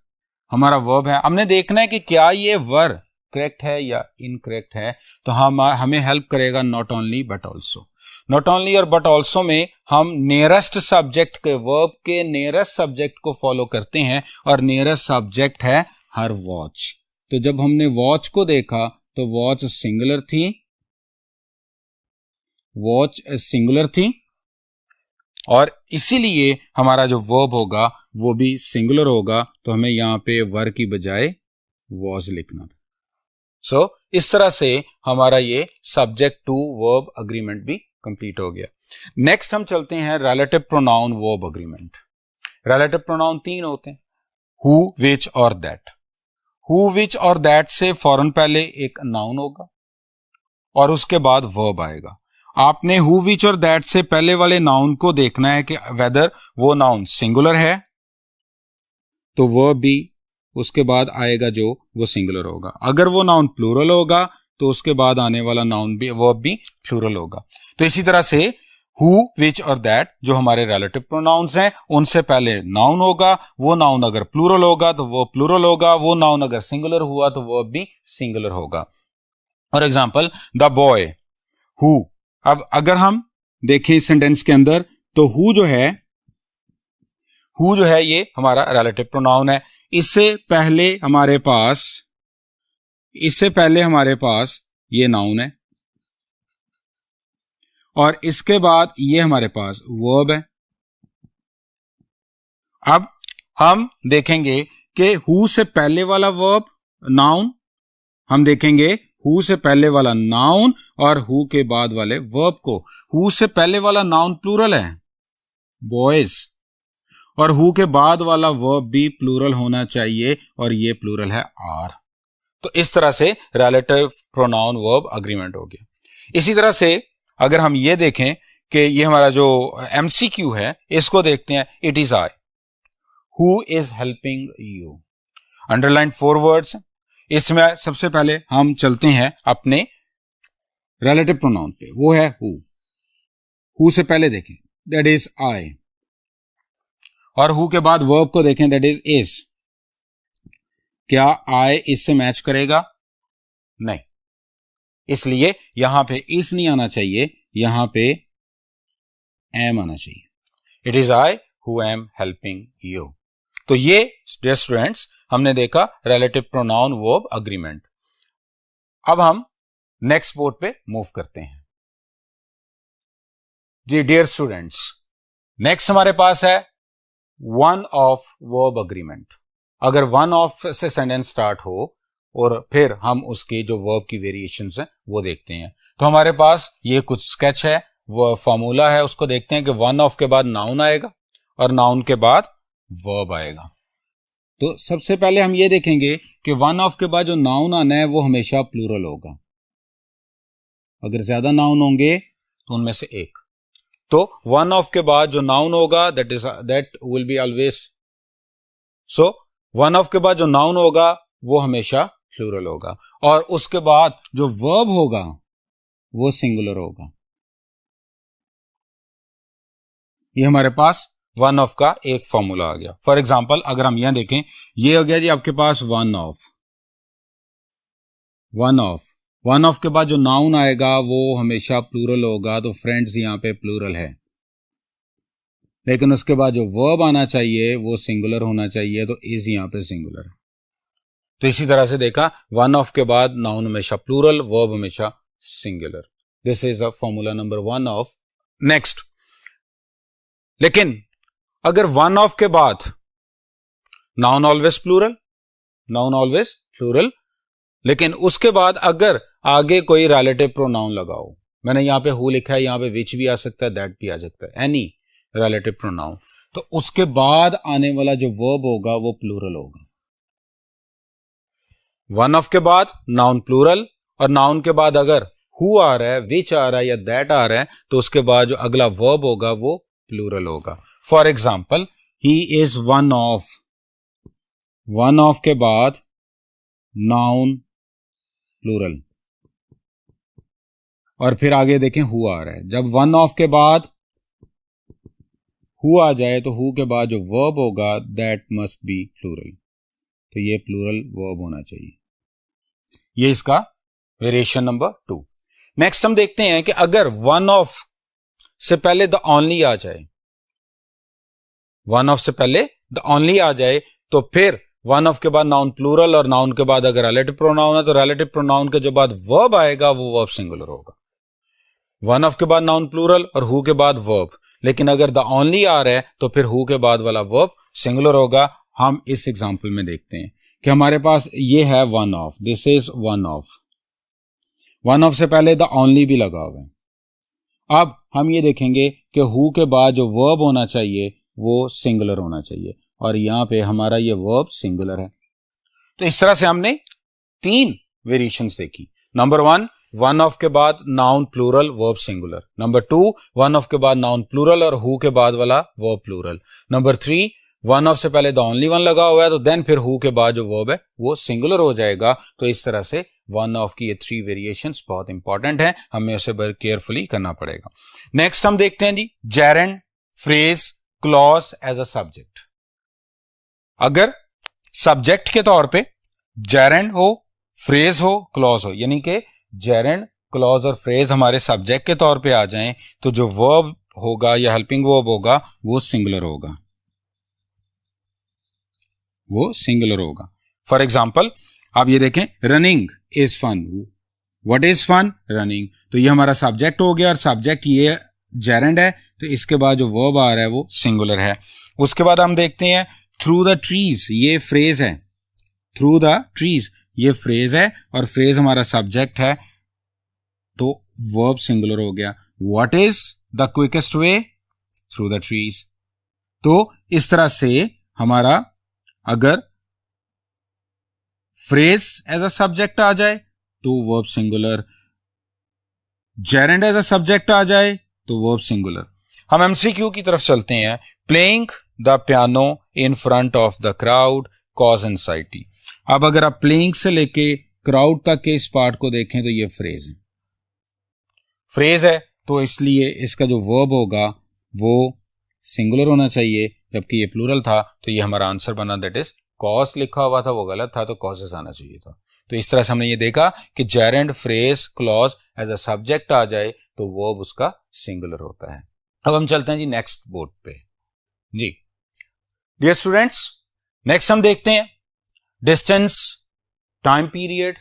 हमारा वर्ब है। हमने देखना है कि क्या ये वर करेक्ट है या इनकरेक्ट है, तो हमें हेल्प करेगा not only but also. Not only और बट ऑल्सो में हम नियरेस्ट सब्जेक्ट के वर्ब के नियरेस्ट सब्जेक्ट को फॉलो करते हैं और नियरेस्ट सब्जेक्ट है हर वॉच। तो जब हमने वॉच को देखा तो वॉच सिंगुलर थी, वॉच सिंगुलर थी और इसीलिए हमारा जो वर्ब होगा वो भी सिंगुलर होगा। तो हमें यहां पे वर की बजाय वॉज लिखना था। सो इस तरह से हमारा ये सब्जेक्ट टू वर्ब अग्रीमेंट भी कंप्लीट हो गया। नेक्स्ट हम चलते हैं relative pronoun verb agreement. Relative pronoun 3 होते हैं, हु, विच और दैट। हु, विच और दैट से फौरन पहले एक नाउन होगा और उसके बाद वर्ब आएगा। आपने हु, विच और दैट से पहले वाले नाउन को देखना है कि वेदर वो नाउन सिंगुलर है तो वर्ब भी उसके बाद आएगा जो वो सिंगुलर होगा, अगर वो नाउन प्लूरल होगा तो उसके बाद आने वाला नाउन भी वर्ब भी प्लूरल होगा। तो इसी तरह से हु, विच और दैट जो हमारे रिलेटिव प्रोनाउंस हैं उनसे पहले नाउन होगा, वो नाउन अगर प्लूरल होगा तो वो प्लूरल होगा, वो नाउन अगर सिंगुलर हुआ तो वर्ब भी सिंगुलर होगा। For example the boy, who. अब अगर हम देखें इस सेंटेंस के अंदर तो हु जो है ये हमारा रिलेटिव प्रोनाउन है। इससे पहले हमारे पास ये नाउन है और इसके बाद ये हमारे पास वर्ब है। अब हम देखेंगे कि हु से पहले वाला वर्ब नाउन, हम देखेंगे हु से पहले वाला नाउन और हु के बाद वाले वर्ब को। हु से पहले वाला नाउन प्लूरल है बॉयज और हु के बाद वाला वर्ब भी प्लूरल होना चाहिए और ये प्लूरल है आर। तो इस तरह से रिलेटिव प्रोनाउन वर्ब अग्रीमेंट हो गया। इसी तरह से अगर हम ये देखें कि ये हमारा जो एमसीक्यू है इसको देखते हैं, it is I who is helping you. Underline 4 words. इसमें सबसे पहले हम चलते हैं अपने रिलेटिव प्रोनाउन पे, वो है हु से पहले देखें दैट इज आई, और हु के बाद वर्ब को देखें दैट इज। क्या आई इससे मैच करेगा? नहीं, इसलिए यहां पे इस नहीं आना चाहिए, यहां पे एम आना चाहिए। It is I who am helping you. तो ये डियर स्टूडेंट्स हमने देखा रिलेटिव प्रोनाउन वर्ब अग्रीमेंट। अब हम नेक्स्ट बोर्ड पे मूव करते हैं जी। डियर स्टूडेंट्स, नेक्स्ट हमारे पास है वन ऑफ वर्ब अग्रीमेंट। अगर वन ऑफ से सेंटेंस स्टार्ट हो और फिर हम उसके जो वर्ब की वेरिएशंस हैं वो देखते हैं। तो हमारे पास ये कुछ स्केच है, वो फॉर्मूला है, उसको देखते हैं कि वन ऑफ के बाद नाउन आएगा और नाउन के बाद वर्ब आएगा। तो सबसे पहले हम ये देखेंगे कि वन ऑफ के बाद जो नाउन आना है वो हमेशा प्लूरल होगा। अगर ज्यादा नाउन होंगे तो उनमें से एक, तो वन ऑफ के बाद जो नाउन होगा that will be always, so one of के बाद जो नाउन होगा वो हमेशा प्लूरल होगा, और उसके बाद जो वर्ब होगा वो सिंगुलर होगा। ये हमारे पास वन ऑफ का एक फॉर्मूला आ गया। फॉर एग्जाम्पल अगर हम यहां देखें, ये हो गया जी आपके पास वन ऑफ के बाद जो नाउन आएगा वो हमेशा प्लूरल होगा, तो फ्रेंड्स यहां पे प्लूरल है, लेकिन उसके बाद जो वर्ब आना चाहिए वो सिंगुलर होना चाहिए, तो इज यहां पे सिंगुलर है। तो इसी तरह से देखा, वन ऑफ के बाद नाउन हमेशा प्लूरल, वर्ब हमेशा singular. This is a formula number one of. Next, लेकिन अगर वन ऑफ के बाद नाउन ऑलवेज प्लूरल, लेकिन उसके बाद अगर आगे कोई रिलेटिव प्रोनाउन लगाओ, मैंने यहां पे हु लिखा है, यहां पे विच भी आ सकता है, दैट भी आ सकता है, एनी रिलेटिव प्रोनाउन, तो उसके बाद आने वाला जो वर्ब होगा वो प्लूरल होगा। वन ऑफ के बाद नाउन प्लूरल, और नाउन के बाद अगर हु आ रहा है, विच आ रहा है या दैट आ रहा है, तो उसके बाद जो अगला वर्ब होगा वो प्लूरल होगा। For example, he is one of के बाद नाउन प्लूरल, और फिर आगे देखें हु आ रहा है। जब वन ऑफ के बाद हु आ जाए तो हु के बाद जो वर्ब होगा दैट मस्ट बी प्लूरल, तो ये प्लूरल वर्ब होना चाहिए। ये इसका वेरिएशन नंबर 2। नेक्स्ट हम देखते हैं कि अगर वन ऑफ से पहले द ओनली आ जाए, वन ऑफ से पहले द ओनली आ जाए, तो फिर वन ऑफ के बाद नाउन प्लूरल, और नाउन के बाद अगर रिलेटिव प्रोनाउन है तो रिलेटिव प्रोनाउन के जो बाद वर्ब आएगा वो वर्ब सिंगुलर होगा। वन ऑफ के बाद नाउन प्लूरल और हु के बाद वर्ब, लेकिन अगर द ओनली आ रहा है तो फिर हु के बाद वाला वर्ब सिंगुलर होगा। हम इस एग्जांपल में देखते हैं कि हमारे पास ये है one of, this is one of से पहले द ओनली भी लगा हुआ है। अब हम ये देखेंगे कि हु के बाद जो वर्ब होना चाहिए वो सिंगुलर होना चाहिए, और यहां पे हमारा ये वर्ब सिंगुलर है। तो इस तरह से हमने 3 वेरिएशंस देखी। नंबर 1, वन ऑफ के बाद noun plural verb singular. Number 2, one of के बाद नाउन प्लूरल और हु के बाद वाला verb plural. Number 3, one of से पहले द ओनली वन लगा हुआ है, तो देन फिर हु के बाद जो वर्ब है वो सिंगुलर हो जाएगा। तो इस तरह से वन ऑफ की ये 3 वेरिएशंस बहुत इंपॉर्टेंट है, हमें उसे बड़े केयरफुली करना पड़ेगा। नेक्स्ट हम देखते हैं जी gerund, phrase, clause as a subject. अगर सब्जेक्ट के तौर पे जेरेंड हो, फ्रेज हो, क्लॉज हो, यानी कि जेरेंड, क्लॉज और फ्रेज हमारे सब्जेक्ट के तौर पे आ जाएं, तो जो वर्ब होगा या हेल्पिंग वर्ब होगा वो सिंगुलर होगा, फॉर एग्जाम्पल आप ये देखें, running is fun. What is fun? Running. तो ये हमारा सब्जेक्ट हो गया, और सब्जेक्ट ये जेरेंड है, तो इसके बाद जो वर्ब आ रहा है वो सिंगुलर है। उसके बाद हम देखते हैं थ्रू द ट्रीज, ये फ्रेज है, थ्रू द ट्रीज ये फ्रेज है, और फ्रेज हमारा सब्जेक्ट है, तो वर्ब सिंगुलर हो गया। What is the quickest way? Through the trees. तो इस तरह से हमारा अगर फ्रेज एज अ सब्जेक्ट आ जाए तो verb singular, gerund as a subject आ जाए तो वर्ब सिंगुलर। हम एमसीक्यू की तरफ चलते हैं। Playing the piano in front of the crowd cause anxiety. अब अगर आप प्लेइंग से लेके क्राउड तक के इस पार्ट को देखें तो ये फ्रेज है, फ्रेज है, तो इसलिए इसका जो वर्ब होगा वो सिंगुलर होना चाहिए, जबकि ये प्लूरल था तो ये हमारा आंसर बना, दैट इज कॉज लिखा हुआ था वो गलत था, तो कॉजेस आना चाहिए था। तो इस तरह से हमने ये देखा कि gerund, phrase, clause as a subject आ जाए तो वर्ब उसका सिंगुलर होता है। अब हम चलते हैं जी नेक्स्ट बोर्ड पे। जी डियर स्टूडेंट्स, नेक्स्ट हम देखते हैं distance, time period,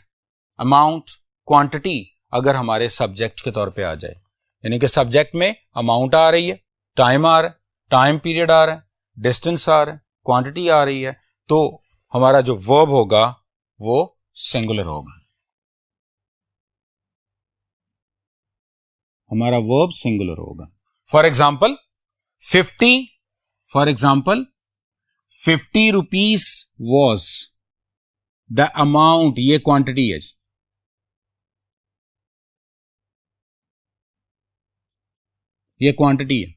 amount, quantity अगर हमारे सब्जेक्ट के तौर पे आ जाए, यानी कि सब्जेक्ट में अमाउंट आ रही है, टाइम आ रहा है, टाइम पीरियड आ रहा है, डिस्टेंस आ रहा है, क्वांटिटी आ रही है, तो हमारा जो वर्ब होगा वो सिंगुलर होगा, हमारा वर्ब सिंगुलर होगा। For example 50 rupees was the amount, ये क्वांटिटी है, ये क्वांटिटी है।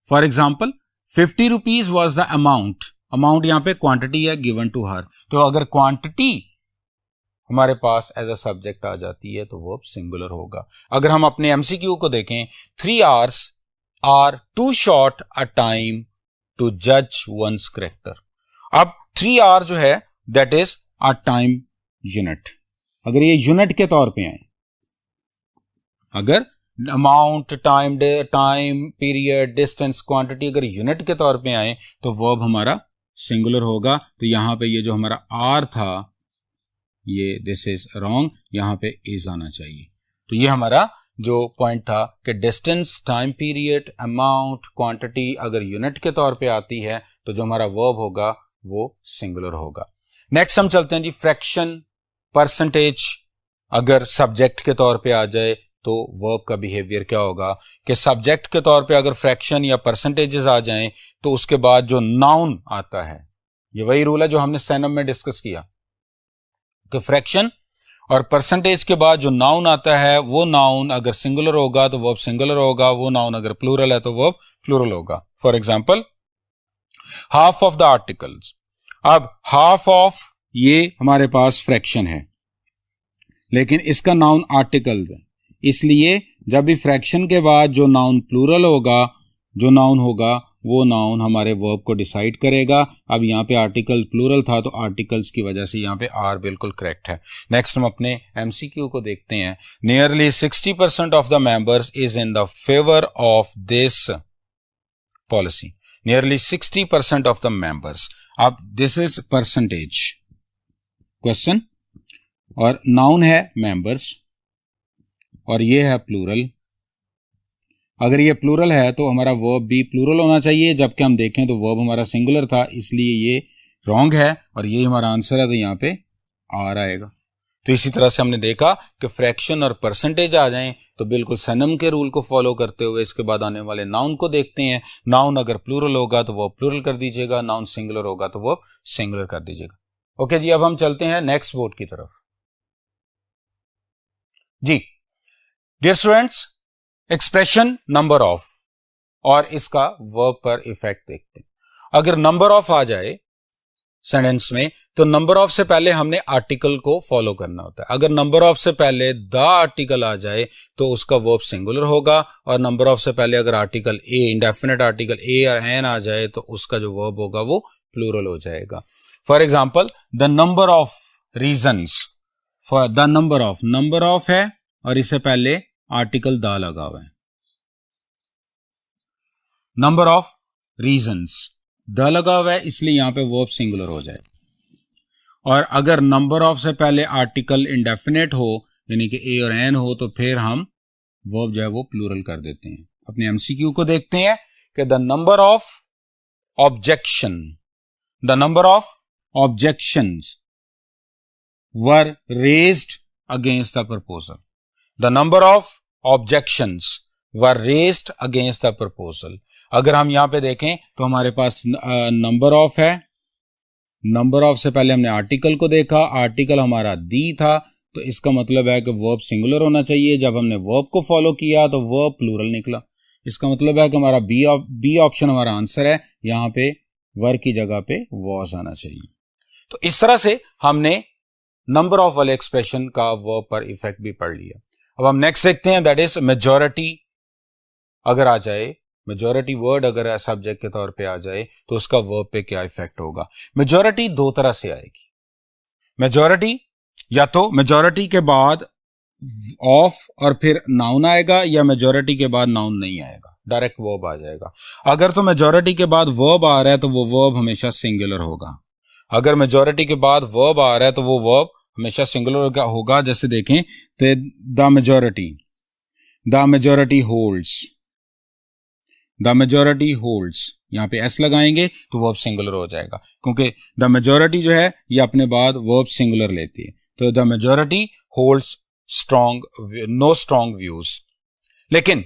For example 50 rupees was the amount, amount यहां पे क्वांटिटी है गिवन टू हर, तो अगर क्वांटिटी हमारे पास एज अ सब्जेक्ट आ जाती है तो वर्ब सिंगुलर होगा। अगर हम अपने एमसीक्यू को देखें, 3 hours are too short a time to जज वंस करेक्टर। अब 3 hour जो है that is a time unit, अगर ये यूनिट के तौर पे आए, अगर amount, time period, distance, quantity अगर यूनिट के तौर पे आए तो वर्ब हमारा सिंगुलर होगा। तो यहां पे ये जो हमारा आर था ये दिस इज रॉन्ग, यहां पे इज आना चाहिए। तो ये हमारा जो पॉइंट था कि distance, time period, amount, quantity अगर यूनिट के तौर पे आती है तो जो हमारा वर्ब होगा वो सिंगुलर होगा। नेक्स्ट हम चलते हैं जी फ्रैक्शन, परसेंटेज अगर सब्जेक्ट के तौर पे आ जाए तो वर्ब का बिहेवियर क्या होगा कि सब्जेक्ट के तौर पे अगर फ्रैक्शन या परसेंटेजेस आ जाएं तो उसके बाद जो नाउन आता है, ये वही रूल है जो हमने स्टेनम में डिस्कस किया कि फ्रैक्शन और परसेंटेज के बाद जो नाउन आता है वो नाउन अगर सिंगुलर होगा तो वर्ब सिंगुलर होगा, वो नाउन अगर प्लूरल है तो वर्ब प्लूरल होगा। For example half of the articles, अब हाफ ऑफ ये हमारे पास फ्रैक्शन है लेकिन इसका नाउन आर्टिकल्स है, इसलिए जब भी फ्रैक्शन के बाद जो नाउन प्लूरल होगा, जो नाउन होगा वो नाउन हमारे वर्ब को डिसाइड करेगा। अब यहाँ पे आर्टिकल प्लूरल था तो आर्टिकल्स की वजह से यहाँ पे आर बिल्कुल करेक्ट है। नेक्स्ट हम अपने एमसीक्यू को देखते हैं। Nearly 60% of the members is in the favour of this policy, nearly 60% of the members. अब दिस इज परसेंटेज क्वेश्चन और नाउन है मेंबर्स और ये है प्लूरल। अगर ये प्लूरल है तो हमारा वर्ब भी प्लूरल होना चाहिए, जबकि हम देखें तो वर्ब हमारा सिंगुलर था, इसलिए ये रॉन्ग है और ये हमारा आंसर है, तो यहाँ पे आर आएगा। तो इसी तरह से हमने देखा कि फ्रैक्शन और परसेंटेज आ जाएं तो बिल्कुल सनम के रूल को फॉलो करते हुए इसके बाद आने वाले नाउन को देखते हैं। नाउन अगर प्लूरल होगा तो वर्ब प्लूरल कर दीजिएगा, नाउन सिंगुलर होगा तो वर्ब सिंगुलर कर दीजिएगा। ओके जी, अब हम चलते हैं नेक्स्ट बोर्ड की तरफ। जी dear students, expression number of और इसका वर्ब पर इफेक्ट देखते हैं। अगर नंबर ऑफ आ जाए सेंटेंस में तो नंबर ऑफ से पहले हमने आर्टिकल को फॉलो करना होता है। अगर नंबर ऑफ से पहले द आर्टिकल आ जाए तो उसका वर्ब सिंगुलर होगा, और नंबर ऑफ से पहले अगर article a, indefinite article a या एन आ जाए तो उसका जो वर्ब होगा वो प्लूरल हो जाएगा। For example the number of reasons, for the number of है और इससे पहले आर्टिकल द लगा हुआ है। नंबर ऑफ रीजंस द लगा हुआ है इसलिए यहां पे वर्ब सिंगुलर हो जाए। और अगर नंबर ऑफ से पहले आर्टिकल इंडेफिनेट हो यानी कि ए और एन हो तो फिर हम वर्ब जो है वो प्लूरल कर देते हैं। अपने एमसीक्यू को देखते हैं कि the number of objections were raised against the proposal. The number of objections were raised against the proposal। अगर हम यहां पे देखें तो हमारे पास नंबर ऑफ है, नंबर ऑफ से पहले हमने आर्टिकल को देखा, आर्टिकल हमारा दी था, तो इसका मतलब है कि वर्ब सिंगुलर होना चाहिए। जब हमने वर्ब को फॉलो किया तो वर्ब प्लूरल निकला, इसका मतलब है कि हमारा बी ऑप्शन हमारा आंसर है। यहां पे वर की जगह पे वॉज आना चाहिए। तो इस तरह से हमने नंबर ऑफ वाले एक्सप्रेशन का वर्ब पर इफेक्ट भी पढ़ लिया। अब हम नेक्स्ट देखते हैं, दैट इज मेजॉरिटी अगर आ जाए, मेजॉरिटी वर्ड अगर सब्जेक्ट के तौर पे आ जाए तो उसका वर्ब पे क्या इफेक्ट होगा। मेजॉरिटी दो तरह से आएगी। मेजॉरिटी या तो मेजॉरिटी के बाद ऑफ और फिर नाउन आएगा, या मेजॉरिटी के बाद नाउन नहीं आएगा, डायरेक्ट वर्ब आ जाएगा। अगर तो मेजॉरिटी के बाद वर्ब आ रहा है तो वो वर्ब हमेशा सिंगुलर होगा। अगर मेजॉरिटी के बाद वर्ब आ रहा है तो वो वर्ब हमेशा सिंगुलर होगा। जैसे देखें तो the majority holds, the majority holds, यहां पे एस लगाएंगे तो वर्ब सिंगुलर हो जाएगा, क्योंकि द मेजॉरिटी जो है ये अपने बाद वर्ब सिंगुलर लेती है। तो the majority holds no strong views. लेकिन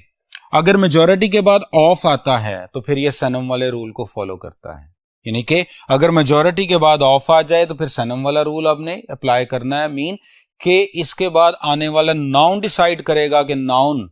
अगर मेजॉरिटी के बाद ऑफ आता है तो फिर ये सनम वाले रूल को फॉलो करता है, यानी कि अगर मेजॉरिटी के बाद ऑफ आ जाए तो फिर सनम वाला रूल आपने अप्लाई करना है। मीन कि इसके बाद आने वाला नाउन डिसाइड करेगा कि नाउन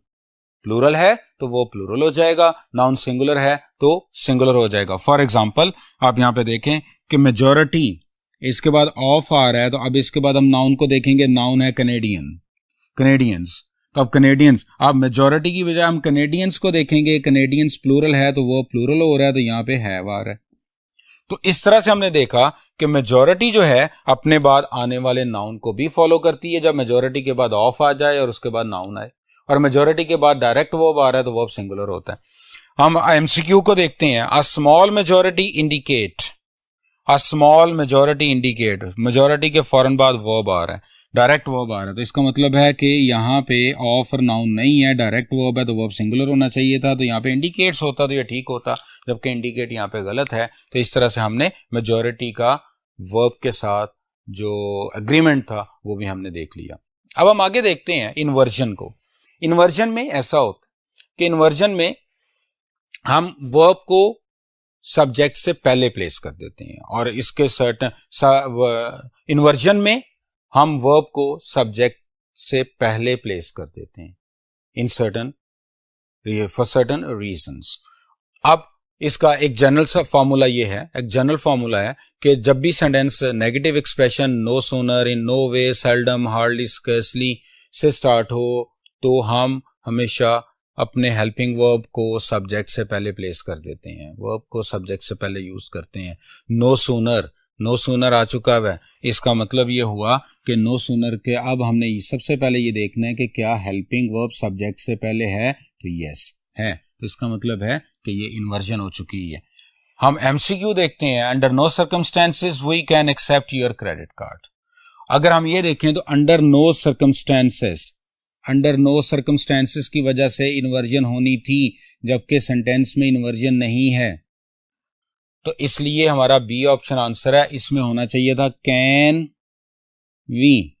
प्लूरल है तो वो प्लूरल हो जाएगा, नाउन सिंगुलर है तो सिंगुलर हो जाएगा। फॉर एग्जांपल आप यहां पे देखें कि मेजॉरिटी इसके बाद ऑफ आ रहा है, तो अब इसके बाद हम नाउन को देखेंगे, नाउन है कनेडियंस। तो अब कनेडियंस, अब मेजॉरिटी की बजाय हम कनेडियंस को देखेंगे, कनेडियंस प्लूरल है तो वो प्लूरल हो रहा है, तो यहां पे हैव आ रहा है। तो इस तरह से हमने देखा कि मेजॉरिटी जो है अपने बाद आने वाले नाउन को भी फॉलो करती है। जब मेजॉरिटी के बाद ऑफ आ जाए और उसके बाद नाउन आए, और मेजॉरिटी के बाद डायरेक्ट वर्ब आ रहा है तो वर्ब सिंगुलर होता है। हम एमसीक्यू को देखते हैं। A small majority indicate, a small majority indicate, majority के फौरन बाद वर्ब आ रहा है, डायरेक्ट वर्ब आ रहा है, तो इसका मतलब है कि यहाँ पे ऑफ और नाउन नहीं है, डायरेक्ट वर्ब है, तो वर्ब सिंगुलर होना चाहिए था। तो यहाँ पे इंडिकेट्स होता तो ये ठीक होता, जबकि इंडिकेट यहाँ पे गलत है। तो इस तरह से हमने मेजॉरिटी का वर्ब के साथ जो एग्रीमेंट था वो भी हमने देख लिया। अब हम आगे देखते हैं इन्वर्जन को। इन्वर्जन में ऐसा होता है कि इन्वर्जन में हम वर्ब को सब्जेक्ट से पहले प्लेस कर देते हैं, और इसके सर्टेन इन्वर्जन में हम वर्ब को सब्जेक्ट से पहले प्लेस कर देते हैं इन फॉर सर्टेन रीजंस। अब इसका एक जनरल सा फॉर्मूला ये है, एक जनरल फॉर्मूला है कि जब भी sentence negative expression no sooner, in no way, seldom, hardly, scarcely से स्टार्ट हो तो हम हमेशा अपने हेल्पिंग वर्ब को सब्जेक्ट से पहले प्लेस कर देते हैं, वर्ब को सब्जेक्ट से पहले यूज करते हैं। नो सूनर आ चुका है, इसका मतलब ये हुआ कि नो सूनर के अब हमने सबसे पहले ये देखना है कि क्या हेल्पिंग वर्ब सब्जेक्ट से पहले है, तो यस है, तो इसका मतलब है कि ये इन्वर्जन हो चुकी है। हम एमसीक्यू देखते हैं। Under no circumstances we can accept your credit card. अगर हम ये देखें तो अंडर नो सर्कमस्टेंसेस की वजह से इन्वर्जन होनी थी, जबकि सेंटेंस में इन्वर्जन नहीं है, तो इसलिए हमारा बी ऑप्शन आंसर है। इसमें होना चाहिए था कैन वी,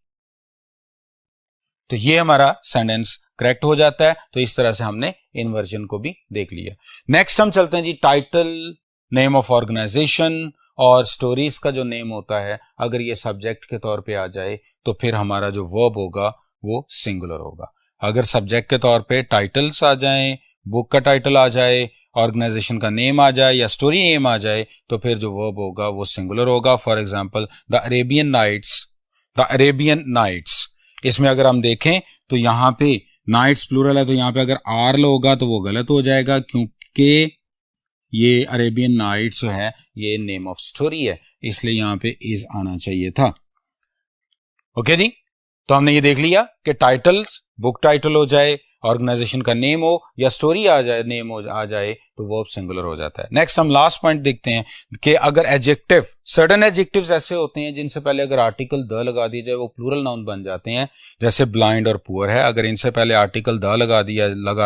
तो ये हमारा सेंटेंस करेक्ट हो जाता है। तो इस तरह से हमने इन्वर्जन को भी देख लिया। नेक्स्ट हम चलते हैं जी टाइटल, नेम ऑफ ऑर्गेनाइजेशन और स्टोरीज का जो नेम होता है, अगर ये सब्जेक्ट के तौर पे आ जाए तो फिर हमारा जो वर्ब होगा वो सिंगुलर होगा। अगर सब्जेक्ट के तौर पे टाइटल्स आ जाएं, बुक का टाइटल आ जाए, ऑर्गेनाइजेशन का नेम आ जाए या स्टोरी नेम आ जाए, तो फिर जो वर्ब होगा वो सिंगुलर होगा। For example the Arabian Nights, इसमें अगर हम देखें तो यहाँ पे नाइट्स प्लूरल है, तो यहाँ पे अगर आर्ल होगा तो वो गलत हो जाएगा, क्योंकि ये अरेबियन नाइट्स जो है ये नेम ऑफ स्टोरी है, इसलिए यहाँ पे इज आना चाहिए था। ओके जी, तो हमने ये देख लिया कि टाइटल्स, बुक टाइटल हो जाए, ऑर्गेनाइजेशन का नेम हो या स्टोरी आ जाए, नेम आ जाए, तो वर्ब सिंगुलर हो जाता है। नेक्स्ट हम लास्ट पॉइंट देखते हैं कि अगर एडजेक्टिव, सर्टेन एडजेक्टिव्स ऐसे होते हैं जिनसे पहले अगर आर्टिकल द लगा दिया जाए वो प्लूरल नाउन बन जाते हैं। जैसे ब्लाइंड और पुअर है, अगर इनसे पहले आर्टिकल द लगा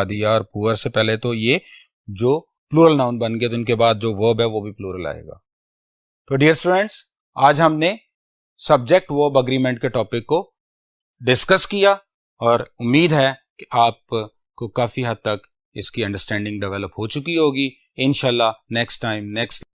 दिया और पुअर से पहले, तो ये जो प्लूरल नाउन बन गए, तो इनके बाद जो वर्ब है वो भी प्लूरल आएगा। तो डियर स्टूडेंट्स, आज हमने सब्जेक्ट वर्ब अग्रीमेंट के टॉपिक को डिस्कस किया और उम्मीद है कि आपको काफी हद तक इसकी अंडरस्टैंडिंग डेवलप हो चुकी होगी। इंशाल्लाह नेक्स्ट टाइम नेक्स्ट